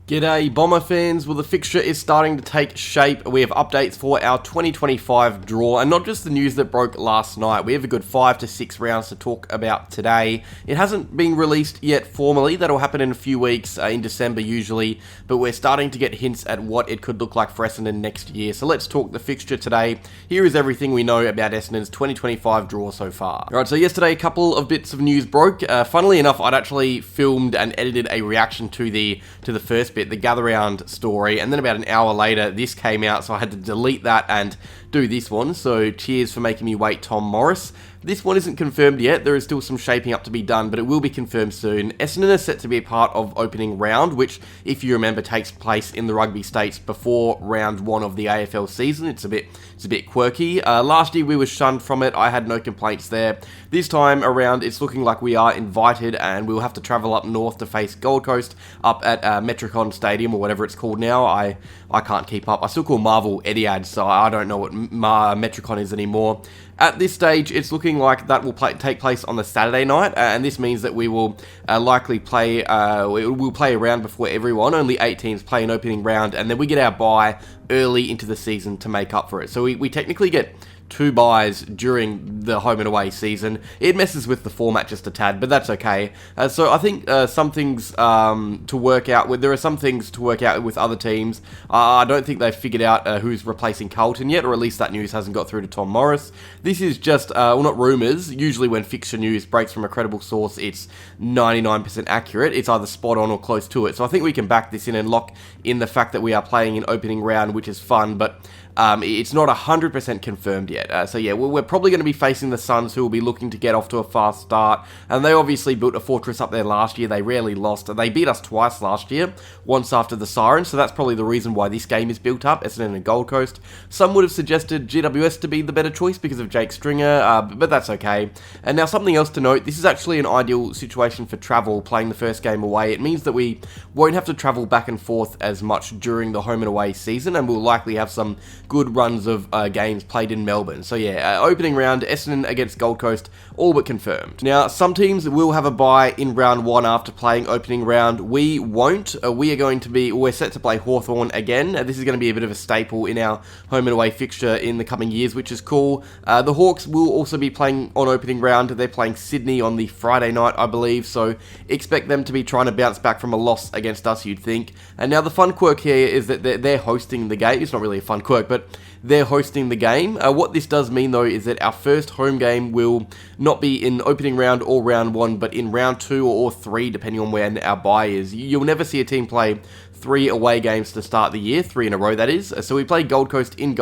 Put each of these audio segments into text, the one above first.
G'day Bomber fans, well the fixture is starting to take shape. We have updates for our 2025 draw, and not just the news that broke last night. We have a good 5 to 6 rounds to talk about today. It hasn't been released yet formally, that'll happen in a few weeks, in December usually, but we're starting to get hints at what it could look like for Essendon next year. So let's talk the fixture today. Here is everything we know about Essendon's 2025 draw so far. Alright, so yesterday a couple of bits of news broke. Funnily enough, I'd actually filmed and edited a reaction to the first bit, the gather round story, and then about an hour later this came out, so I had to delete that and do this one. So cheers for making me wait, Tom Morris. This one isn't confirmed yet, there is still some shaping up to be done, but it will be confirmed soon. Essendon is set to be a part of opening round, which, if you remember, takes place in the Rugby States before round 1 of the AFL season. It's a bit quirky. Last year we were shunned from it, I had no complaints there. This time around it's looking like we are invited, and we'll have to travel up north to face Gold Coast up at Metricon Stadium, or whatever it's called now. I can't keep up. I still call Marvel Etihad, so I don't know what Metricon is anymore. At this stage, it's looking like that will take place on the Saturday night, and this means that we will likely play, we'll play a round before everyone. Only 8 teams play an opening round, and then we get our bye early into the season to make up for it. So we technically get 2 buys during the home and away season. It messes with the format just a tad, but that's okay. So I think some things to work out with. There are some things to work out with other teams. I don't think they've figured out who's replacing Carlton yet, or at least that news hasn't got through to Tom Morris. This is just, well, not rumours. Usually when fixture news breaks from a credible source, it's 99% accurate. It's either spot on or close to it. So I think we can back this in and lock in the fact that we are playing an opening round, which is fun, but it's not 100% confirmed yet. So yeah, we're probably going to be facing the Suns, who will be looking to get off to a fast start. And they obviously built a fortress up there last year. They rarely lost. They beat us twice last year, once after the Siren. So that's probably the reason why this game is built up, Essendon and Gold Coast. Some would have suggested GWS to be the better choice because of Jake Stringer, but that's okay. And now something else to note, this is actually an ideal situation for travel, playing the first game away. It means that we won't have to travel back and forth as much during the home and away season, and we'll likely have some good runs of games played in Melbourne. So yeah, opening round, Essendon against Gold Coast, all but confirmed. Now, some teams will have a bye in round 1 after playing opening round. We won't. We're set to play Hawthorn again. This is going to be a bit of a staple in our home and away fixture in the coming years, which is cool. The Hawks will also be playing on opening round. They're playing Sydney on the Friday night, I believe, so expect them to be trying to bounce back from a loss against us, you'd think. And now the fun quirk here is that they're hosting the game. It's not really a fun quirk, but they're hosting the game. What this does mean, though, is that our first home game will not be in opening round or round 1, but in round 2 or 3, depending on when our bye is. You'll never see a team play 3 away games to start the year, 3 in a row that is. So we play Gold Coast in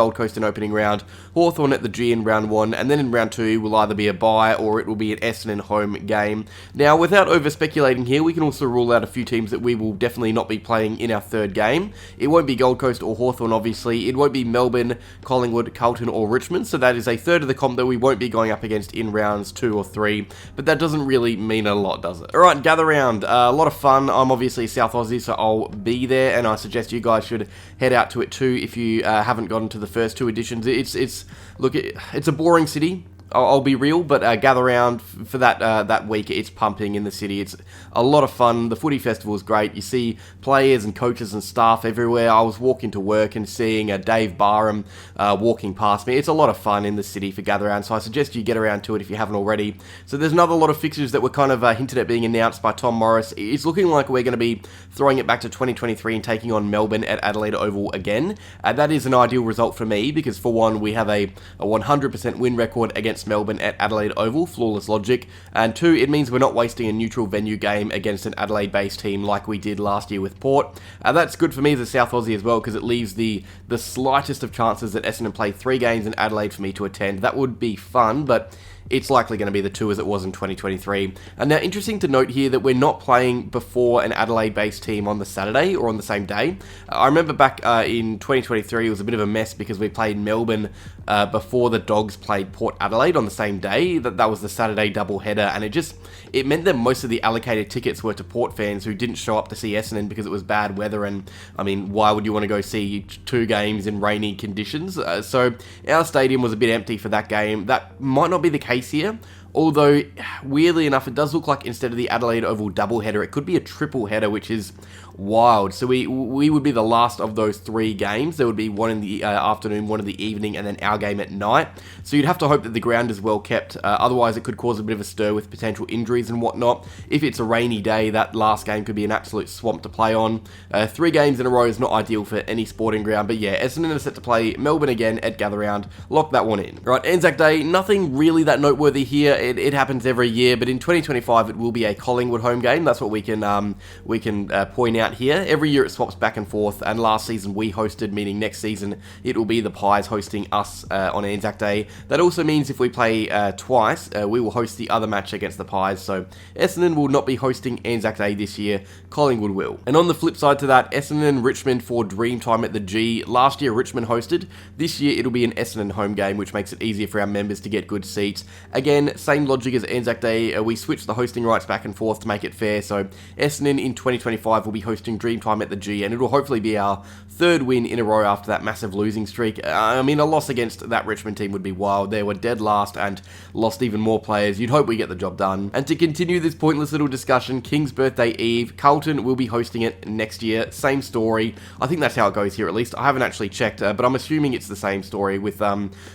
opening round, Hawthorn at the G in round 1, and then in round 2 will either be a bye or it will be an Essendon home game. Now, without over speculating here, we can also rule out a few teams that we will definitely not be playing in our third game. It won't be Gold Coast or Hawthorn, obviously. It won't be Melbourne, Collingwood, Carlton or Richmond, so that is a third of the comp that we won't be going up against in rounds 2 or 3, but that doesn't really mean a lot, does it? Alright, gather round. A lot of fun. I'm obviously South Aussie, so I'll be there, and I suggest you guys should head out to it too if you haven't gotten to the first 2 editions. It's a boring city. I'll be real, but gather round for that week. It's pumping in the city. It's a lot of fun. The footy festival is great. You see players and coaches and staff everywhere. I was walking to work and seeing Dave Barham walking past me. It's a lot of fun in the city for gather round, so I suggest you get around to it if you haven't already. So there's another lot of fixtures that were kind of hinted at being announced by Tom Morris. It's looking like we're going to be throwing it back to 2023 and taking on Melbourne at Adelaide Oval again. That is an ideal result for me because, for one, we have a 100% win record against Melbourne at Adelaide Oval, flawless logic, and 2, it means we're not wasting a neutral venue game against an Adelaide-based team like we did last year with Port. That's good for me as a South Aussie as well, because it leaves the slightest of chances that Essendon play 3 games in Adelaide for me to attend. That would be fun, but it's likely going to be the 2 as it was in 2023. And now, interesting to note here that we're not playing before an Adelaide-based team on the Saturday or on the same day. I remember back in 2023, it was a bit of a mess because we played Melbourne before the Dogs played Port Adelaide on the same day. That was the Saturday doubleheader, and it meant that most of the allocated tickets were to Port fans who didn't show up to see Essendon because it was bad weather, and I mean, why would you want to go see 2 games in rainy conditions? So our stadium was a bit empty for that game. That might not be the case here. although weirdly enough it does look like instead of the Adelaide Oval doubleheader it could be a triple header, which is wild. So we would be the last of those 3 games. There would be one in the afternoon, one in the evening, and then our game at night. So you'd have to hope that the ground is well kept, otherwise it could cause a bit of a stir with potential injuries and whatnot. If it's a rainy day, that last game could be an absolute swamp to play on. 3 games in a row is not ideal for any sporting ground, but yeah, Essendon are set to play Melbourne again at Gather Round. Lock that one in. Right, ANZAC Day, nothing really that noteworthy here. It happens every year, but in 2025 it will be a Collingwood home game. That's what we can point out here. Every year it swaps back and forth, and last season we hosted, meaning next season it will be the Pies hosting us on ANZAC Day. That also means if we play twice, we will host the other match against the Pies. So Essendon will not be hosting ANZAC Day this year, Collingwood will. And on the flip side to that, Essendon and Richmond for Dreamtime at the G. Last year Richmond hosted, this year it'll be an Essendon home game, which makes it easier for our members to get good seats. Again, same logic as ANZAC Day, we switched the hosting rights back and forth to make it fair, so Essendon in 2025 will be hosting Dreamtime at the G, and it will hopefully be our 3rd win in a row after that massive losing streak. I mean, a loss against that Richmond team would be wild. They were dead last and lost even more players. You'd hope we get the job done. And to continue this pointless little discussion, King's Birthday Eve, Carlton will be hosting it next year. Same story. I think that's how it goes here at least. I haven't actually checked, but I'm assuming it's the same story with,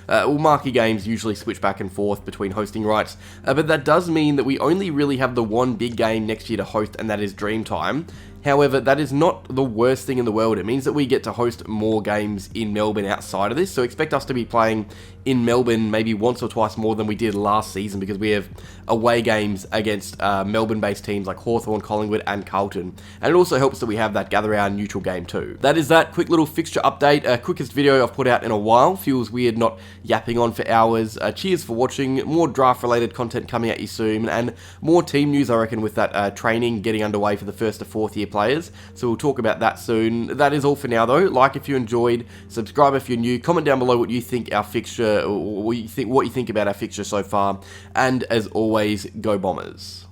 marquee games usually switch back and forth between hosting rights. But that does mean that we only really have the one big game next year to host, and that is Dreamtime. However, that is not the worst thing in the world. It means that we get to host more games in Melbourne outside of this, so expect us to be playing in Melbourne maybe once or twice more than we did last season, because we have away games against Melbourne-based teams like Hawthorn, Collingwood and Carlton. And it also helps that we have that Gather Round neutral game too. That is that quick little fixture update, quickest video I've put out in a while. Feels weird not yapping on for hours. Cheers for watching. More draft-related content coming at you soon, and more team news, I reckon, with that training getting underway for the 1st to 4th year players. So we'll talk about that soon. That is all for now though. Like if you enjoyed, subscribe if you're new, comment down below what you think our fixture, or what you think about our fixture so far, and as always, go Bombers.